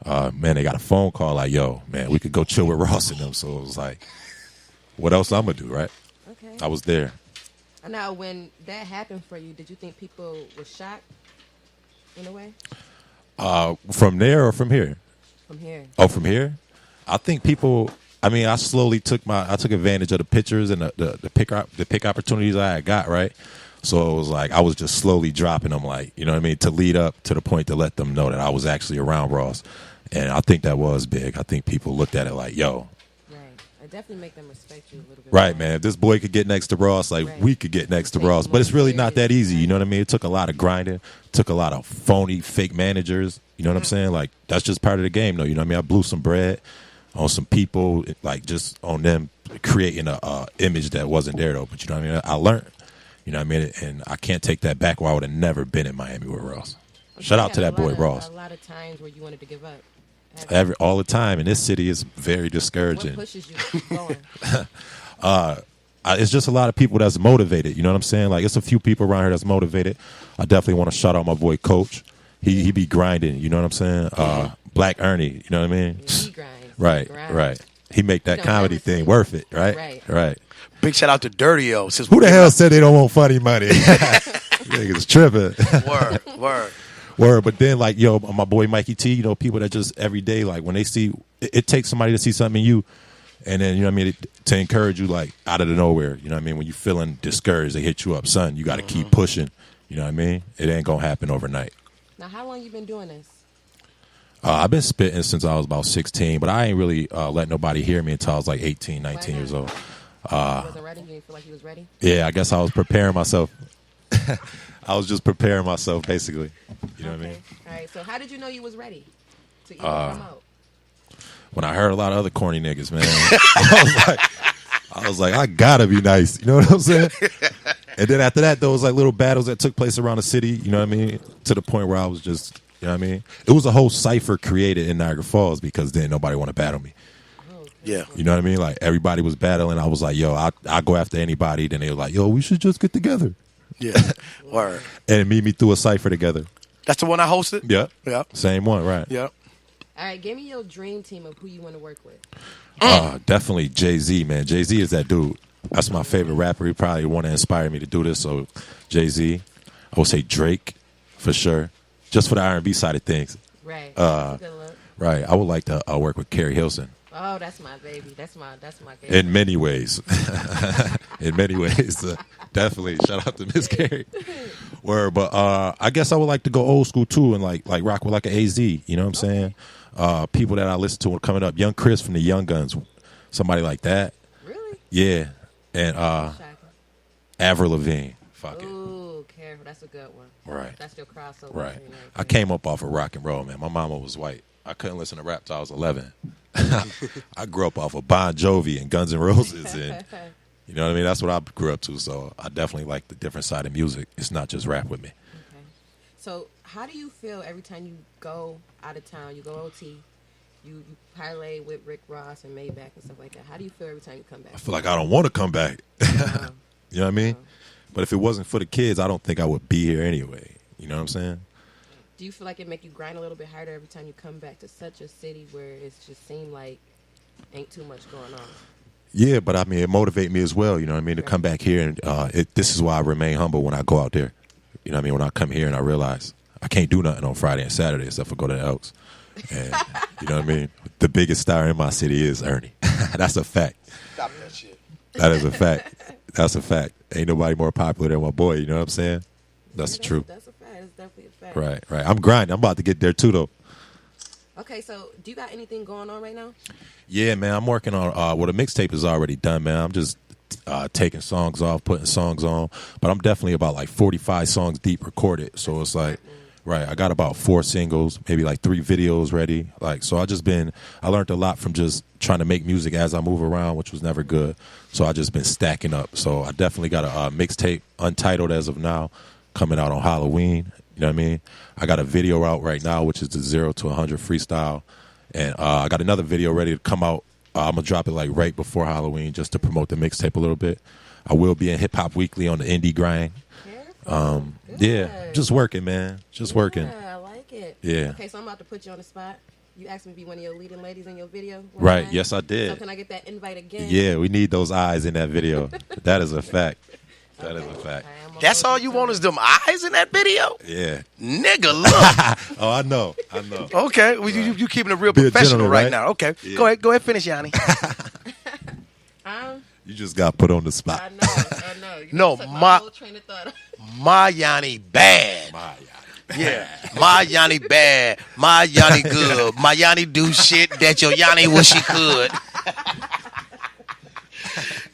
Man, they got a phone call like, yo, man, we could go chill with Ross and them. So it was like, what else I'm going to do, right? Okay. I was there. Now, when that happened for you, did you think people were shocked in a way? From there or from here? From here. Oh, from here? I think people, I mean, I took advantage of the pictures and the pick opportunities I had got, right? So it was like, I was just slowly dropping them, like, you know what I mean, to lead up to the point to let them know that I was actually around Ross. And I think that was big. I think people looked at it like, yo. Right. It definitely make them respect you a little bit. Right, more. man. If this boy could get next to Ross, like, Right. we could get next to Ross. But it's really not that easy, you know what I mean? It took a lot of grinding, took a lot of phony, fake managers, you know what I'm saying? Like, that's just part of the game, though, you know what I mean? I blew some bread on some people, like, just on them creating a image that wasn't there, though. But you know what I mean? I learned. You know what I mean? And I can't take that back where I would have never been in Miami with Ross. Shout out to that boy, Ross. A lot of times where you wanted to give up. All the time. And this city is very discouraging. What pushes you to keep going? It's just a lot of people that's motivated. You know what I'm saying? Like, it's a few people around here that's motivated. I definitely want to shout out my boy, Coach. He be grinding. You know what I'm saying? Black Ernie. You know what I mean? Yeah, he grinds. Right. He make that comedy thing worth it, right? Right. Big shout out to Dirty O. Who the hell said they don't want funny money? Niggas tripping. Word. But then, like, yo, my boy Mikey T, you know, people that just every day, like, when they see, it takes somebody to see something in you, and then, you know what I mean, to encourage you, like, out of the nowhere. You know what I mean? When you feeling discouraged, they hit you up, son, you got to keep pushing. You know what I mean? It ain't going to happen overnight. Now, how long you been doing this? I've been spitting since I was about 16, but I ain't really let nobody hear me until I was like 18, 19 years old. You wasn't ready? You didn't feel like you was ready? Yeah, I guess I was preparing myself. I was just preparing myself, basically. You know what I mean? All right, so how did you know you was ready to even come out? When I heard a lot of other corny niggas, man, I was like, I gotta be nice. You know what I'm saying? And then after that, there was like little battles that took place around the city. You know what I mean? To the point where I was just, you know what I mean? It was a whole cipher created in Niagara Falls because then nobody want to battle me. Yeah. You know what I mean? Like, everybody was battling. I was like, yo, I go after anybody. Then they were like, yo, we should just get together. Yeah. Word. And meet me through a cipher together. That's the one I hosted? Yep. Yep. Same one, right. Yep. All right, give me your dream team of who you want to work with. Definitely Jay-Z, man. Jay-Z is that dude. That's my favorite rapper. He probably want to inspire me to do this. So, Jay-Z. I would say Drake, for sure. Just for the R&B side of things. Right. That's a good look. Right. I would like to work with Carrie Hilson. Oh, that's my baby. That's my baby. In many ways. In many ways. Definitely. Shout out to Miss Carrie. Word. But I guess I would like to go old school, too, and like rock with like an AZ. You know what I'm saying? People that I listen to coming up. Young Chris from the Young Guns. Somebody like that. Really? Yeah. And Avril Lavigne. Fuck it. Ooh, careful. That's a good one. Right. That's your crossover. Right. I came up off of rock and roll, man. My mama was white. I couldn't listen to rap till I was 11. I grew up off of Bon Jovi and Guns N' Roses, and you know what I mean? That's what I grew up to, so I definitely like the different side of music. It's not just rap with me. Okay. So how do you feel every time you go out of town, you go OT, you parlay with Rick Ross and Maybach and stuff like that? How do you feel every time you come back? I feel like I don't want to come back. You know what I mean? But if it wasn't for the kids, I don't think I would be here anyway. You know what I'm saying? Do you feel like it make you grind a little bit harder every time you come back to such a city where it just seems like ain't too much going on? Yeah, but I mean, it motivates me as well, you know what I mean, to come back here. And this is why I remain humble when I go out there. You know what I mean? When I come here and I realize I can't do nothing on Friday and Saturday except for go to the Elks. And you know what I mean? The biggest star in my city is Ernie. That's a fact. Stop that shit. That is a fact. That's a fact. Ain't nobody more popular than my boy, you know what I'm saying? That's the truth. That's a fact. It's definitely a fact. Right. I'm grinding. I'm about to get there too, though. Okay, so do you got anything going on right now? Yeah, man. I'm working on, the mixtape is already done, man. I'm just taking songs off, putting songs on. But I'm definitely about like 45 songs deep recorded. So it's like, right, I got about 4 singles, maybe like 3 videos ready. Like, so I learned a lot from just trying to make music as I move around, which was never good. So I just been stacking up. So I definitely got a mixtape, untitled as of now, coming out on Halloween. You know what I mean? I got a video out right now, which is the 0 to 100 freestyle. And I got another video ready to come out. I'm going to drop it like right before Halloween just to promote the mixtape a little bit. I will be in Hip Hop Weekly on the indie grind. Yeah, just working, man. Just working. Yeah, I like it. Yeah. Okay, so I'm about to put you on the spot. You asked me to be one of your leading ladies in your video. Right. Yes, I did. So can I get that invite again? Yeah, we need those eyes in that video. That is a fact. That is a fact. That's all you want is them eyes in that video? Yeah. Nigga, look. Oh, I know. Okay, well, you keeping it real Be a professional gentleman, right right? now. Okay, Yeah. go ahead, finish, Yanni. You just got put on the spot. I know. You No, took my- whole train of thought. My Yanni bad. Yeah, my Yanni bad. My Yanni good. My Yanni do shit that your Yanni wish she could.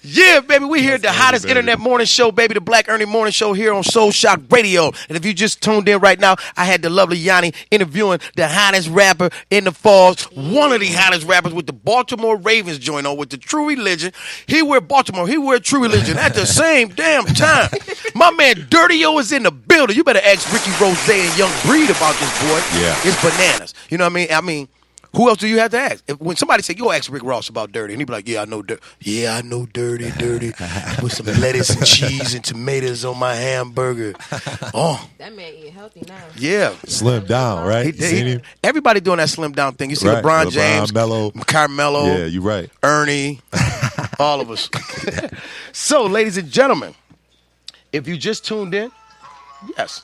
Yeah, baby, we here at the hottest internet morning show, baby, the Black Ernie Morning Show here on Soul Shock Radio. And if you just tuned in right now, I had the lovely Yanni interviewing the hottest rapper in the falls, one of the hottest rappers with the Baltimore Ravens joint on with the True Religion. He wear Baltimore, he wear True Religion at the same damn time. My man Dirty-O is in the building. You better ask Ricky Rose and Young Breed about this boy. Yeah. It's bananas. You know what I mean? Who else do you have to ask? When somebody say, "Yo, ask Rick Ross about Dirty," and he be like, "Yeah, I know Dirty. Yeah, I know Dirty. Put some lettuce and cheese and tomatoes on my hamburger." Oh, That man eat healthy now. yeah. Slim down, right? Seen him? Everybody doing that slim down thing. You see Right. LeBron James, Melo. Carmelo, Yeah, you're right. Ernie, all of us. So, ladies and gentlemen, if you just tuned in, yes.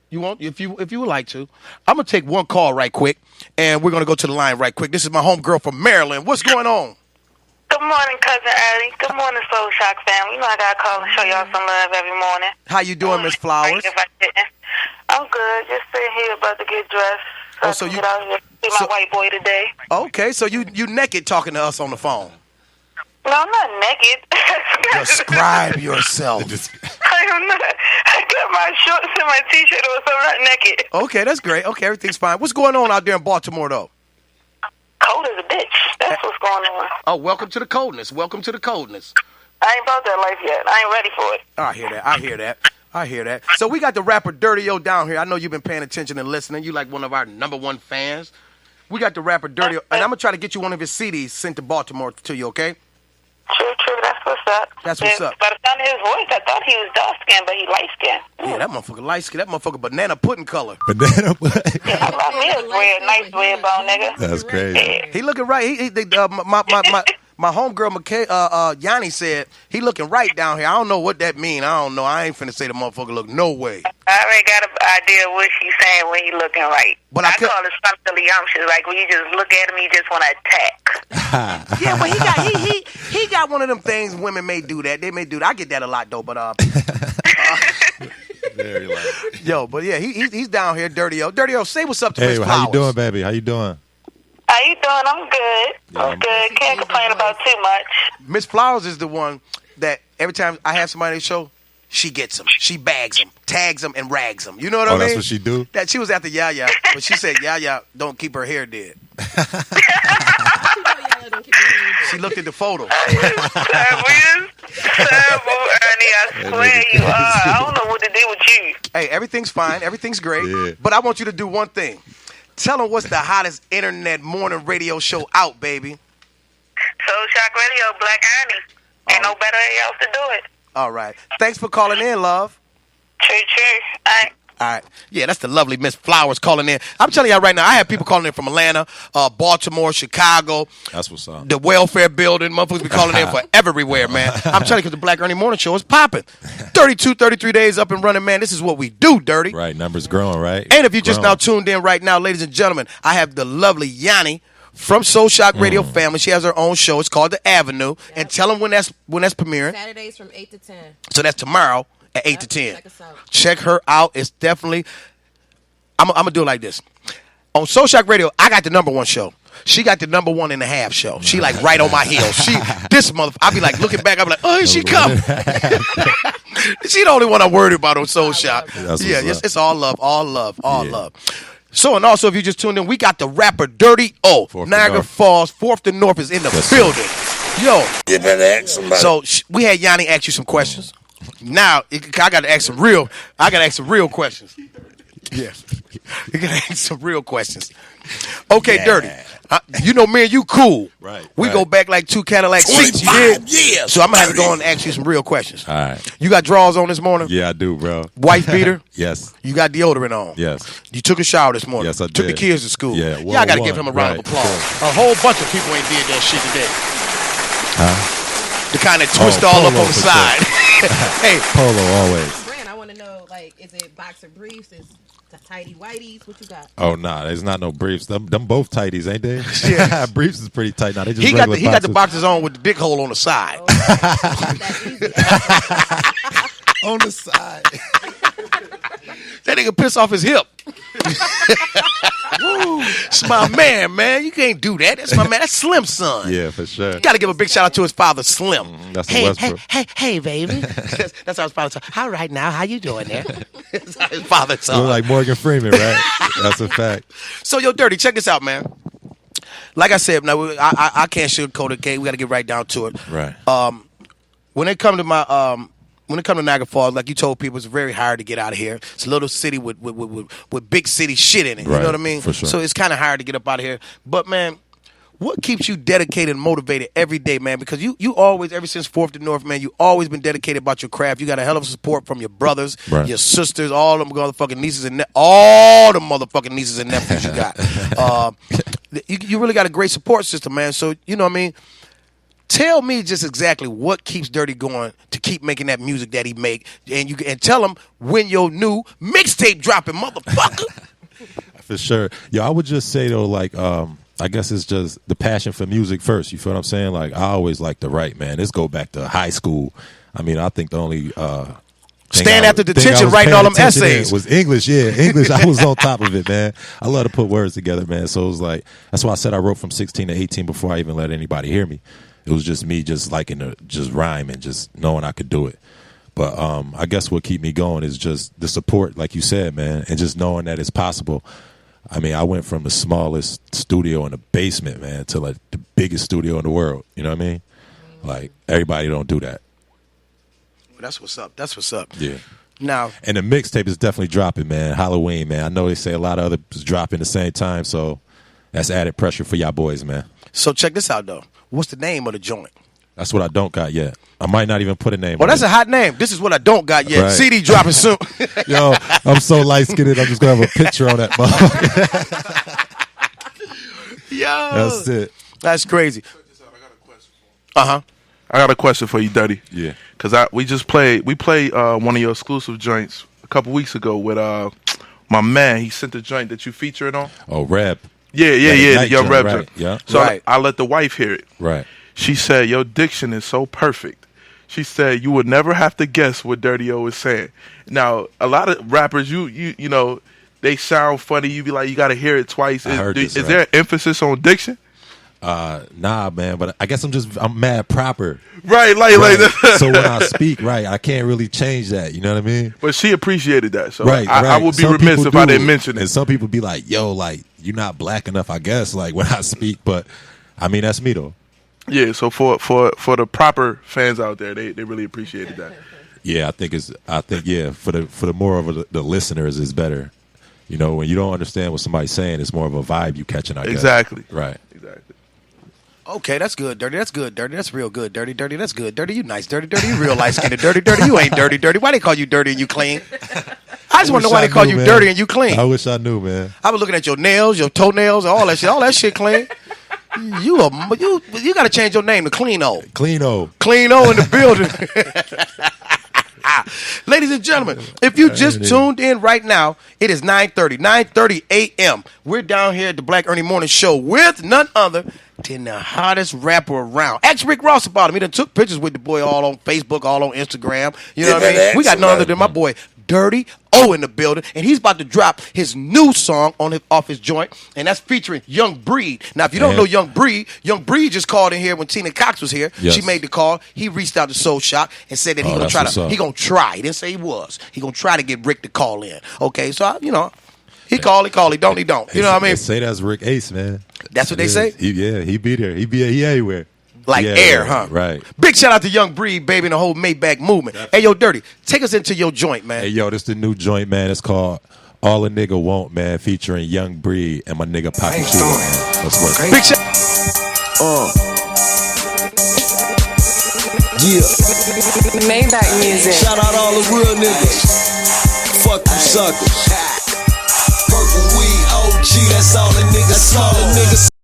You want if you would like to. I'm gonna take one call right quick, and we're gonna go to the line right quick. This is my homegirl from Maryland. What's going on? Good morning, Cousin Eddie. Good morning, Soul Shock family. You know I gotta call and show y'all some love every morning. How you doing, Miss Flowers? If I didn't. I'm good. Just sitting here about to get dressed. Oh, so I can you- get out here see my white boy today. Okay, so you naked talking to us on the phone. No, I'm not naked. Describe yourself. I am not. I got my shorts and my t-shirt on, so I'm not naked. Okay, that's great. Okay, everything's fine. What's going on out there in Baltimore, though? Cold as a bitch. That's what's going on. Oh, welcome to the coldness. Welcome to the coldness. I ain't about that life yet. I ain't ready for it. I hear that. So we got the rapper Dirty-O down here. I know you've been paying attention and listening. You like one of our number one fans. We got the rapper Dirty-O, and I'm going to try to get you one of his CDs sent to Baltimore to you, okay? True. That's what's up. That's what's up. By the sound of his voice, I thought he was dark-skinned, but he light-skinned. Yeah, that motherfucker light skin. That motherfucker banana pudding color. Banana. I love me a red, nice red bone, nigga. That's crazy. He looking right. My homegirl Yanni said he looking right down here. I don't know what that mean. I don't know. I ain't finna say the motherfucker look no way. I already got an idea of what she's saying when he looking right. But I I could- call it spontaneous, like when you just look at him, you just want to attack. Yeah, but he got one of them things women may do that. They may do that. I get that a lot though, but Very light. yo, but yeah, he's down here, Dirty-O. Dirty-O, say what's up to Hey, Miss Flowers. how you doing, baby? How you doing? How you doing? I'm good. Yeah, I'm good. Can't complain about too much. Miss Flowers is the one that every time I have somebody on the show, she gets them. She bags them, tags them, and rags them. You know what I mean? That's what she do? That she was after Yaya, but she said Yaya don't keep her hair dead. She looked at the photo. Terrible, Ernie. I swear you are. I don't know what to do with you. Hey, everything's fine. Everything's great. Yeah. But I want you to do one thing. Tell them what's the hottest internet morning radio show out, baby. Soul Shock Radio, Black Ernie. Ain't no better else to do it. All right. Thanks for calling in, love. True. All right. Yeah, that's the lovely Miss Flowers calling in. I'm telling y'all right now, I have people calling in from Atlanta, Baltimore, Chicago, That's what's up. the welfare building. Motherfuckers be calling in for everywhere, man. I'm telling you, because the Black Ernie Morning Show is popping. 33 days up and running, man. This is what we do, Dirty. Right, numbers growing, right? And if you just Growing. now tuned in right now, ladies and gentlemen, I have the lovely Yanni from Soul Shock Radio family. She has her own show. It's called The Avenue. And tell them when that's premiering. Saturdays from 8 to 10. So that's tomorrow at 8 to 10. Check us out. Check her out. It's definitely, I'm going to do it like this. On Soul Shock Radio, I got the number one show. She got the number 1.5 show. She like right on my heels. This motherfucker, I be like looking back, I be like, oh, here she come. She the only one I'm worried about on Soul Shock. That's Yeah, what's up. it's all love, all Yeah. love. So, and also, if you just tuned in, we got the rapper Dirty-O. Fourth to Niagara North. Falls, 4th to North is in the Yes, building. Yo, You better ask somebody. so we had Yanni ask you some questions. Now I got to ask some real questions. Yeah, you got to ask some real questions. Okay, Yeah. Dirty. You know, me and you cool. Right. We go back like 2 Cadillac seats. You did? Years. So I'm gonna have to go and ask you some real questions. All right. You got drawers on this morning? Yeah, I do, bro. Wife beater? Yes. You got deodorant on? Yes. You took a shower this morning? Yes, I Took the did. kids to school? Yeah, Y'all got to one, give him a round of right, applause. sure. A whole bunch of people ain't did that shit today. Huh? The kind that twist all up polo on the for side. Hey, Polo always. Brand, I want to know, like, is it boxer briefs? Is the tighty whities? What you got? Oh nah, there's not no briefs. Them both tighties, ain't they? Yeah. Briefs is pretty tight now. They just he got regular the boxers. boxes on with the dick hole on the side. That easy. on the side. That nigga piss off his hip. It's my man. You can't do that. That's my man. That's Slim's son. Yeah, for sure. You got to give a big shout out to his father, Slim. That's the hey, Westbrook. hey, baby. That's how his father said. All right, now, how you doing there? That's how his father You said. look like Morgan Freeman, right? That's a fact. So, yo, Dirty, check this out, man. Like I said, now I can't sugarcoat it, okay? We got to get right down to it. Right. When it come to Niagara Falls, like you told people, it's very hard to get out of here. It's a little city with big city shit in it. Right, You know what I mean? for sure. So it's kind of hard to get up out of here. But, man, what keeps you dedicated and motivated every day, man? Because you always, ever since 4th to North, man, you always been dedicated about your craft. You got a hell of support from your brothers, Right. your sisters, all them motherfucking nieces and all the motherfucking nieces and nephews you got. You really got a great support system, man. So, you know what I mean? Tell me just exactly what keeps Dirty going to keep making that music that he make, and tell him when your new mixtape dropping, motherfucker. For sure. Yo, I would just say though, like, I guess it's just the passion for music first. You feel what I'm saying? Like, I always like to write, man. This go back to high school. I mean, I think the only Stand after detention writing all them essays. Was English, yeah. English, I was on top of it, man. I love to put words together, man. So it was like, that's why I said I wrote from 16 to 18 before I even let anybody hear me. It was just me just liking to just rhyme and just knowing I could do it. But I guess what keep me going is just the support, like you said, man, and just knowing that it's possible. I mean, I went from the smallest studio in the basement, man, to like the biggest studio in the world. You know what I mean? Like, everybody don't do that. That's what's up. That's what's up. Yeah. Now, And the mixtape is definitely dropping, man. Halloween, man. I know they say a lot of others dropping the same time, so that's added pressure for y'all boys, man. so check this out, though. What's the name of the joint? That's what I don't got yet. I might not even put a name Well, on that's it. a hot name. This is what I don't got yet. Right. CD dropping soon. Yo, I'm so light-skinned, I'm just going to have a picture on that motherfucker. Yo. That's it. That's crazy. I got a question for you, Dirty. Yeah. Because we played one of your exclusive joints a couple weeks ago with my man. He sent the joint that you featured on. Oh, Reb. Yeah, Ignite your joint, rap right, joint. yeah. So Right. I let the wife hear it. Right. She said, your diction is so perfect. She said, you would never have to guess what Dirty O is saying. Now, a lot of rappers, you know, they sound funny. You be like, you got to hear it twice. I heard this, is right. there an emphasis on diction? Nah, man, but I guess I'm mad proper. Right, like So when I speak, right, I can't really change that. You know what I mean? But she appreciated that. So Right, I would be Some remiss people if I do. didn't mention And it. some people be like, yo, like, you're not black enough, I guess, like, when I speak. But, I mean, that's me, though. Yeah, so for the proper fans out there, they really appreciated that. Yeah, I think for the more of the listeners, it's better. You know, when you don't understand what somebody's saying, it's more of a vibe you catching, I guess. Exactly. Right. Exactly. Okay, that's good, Dirty. That's good, Dirty. That's real good, Dirty. Dirty, that's good. Dirty, you nice. Dirty, you real light-skinned. Dirty, you ain't dirty. Why they call you dirty and you clean? I just want to know why they call you dirty and you clean. I wish I knew, man. I was looking at your nails, your toenails, all that shit. All that shit clean. You got to change your name to Cleano. Cleano. Cleano in the building. Ladies and gentlemen, if you just tuned in right now, it is 9:30 a.m. We're down here at the Black Ernie Morning Show with none other than the hottest rapper around. Ask Rick Ross about him. He done took pictures with the boy all on Facebook, all on Instagram. You know what I mean? We got none other than my boy Dirty O in the building, and he's about to drop his new song off his joint, and that's featuring Young Breed. Now, if you don't know Young Breed just called in here when Tina Cox was here. Yes. She made the call. He reached out to Soul Shock and said that Oh, that's what's up. he gonna try. He didn't say he was. He gonna try to get Rick to call in. Okay, so he call, he don't. You know what I mean? They say that's Rick Ace, man. That's what they say? He be there. He everywhere. Like Yeah, air, huh? Right. Big shout out to Young Breed, baby, and the whole Maybach movement. Hey, yo, Dirty, take us into your joint, man. Hey, yo, this the new joint, man. It's called All a nigga want, man, featuring Young Breed and my nigga Poppy Shooter, man. Let's work. Big shout. Yeah. Maybach music. Shout out all the real niggas. Fuck you suckers. Purple weed OG, that's all the niggas.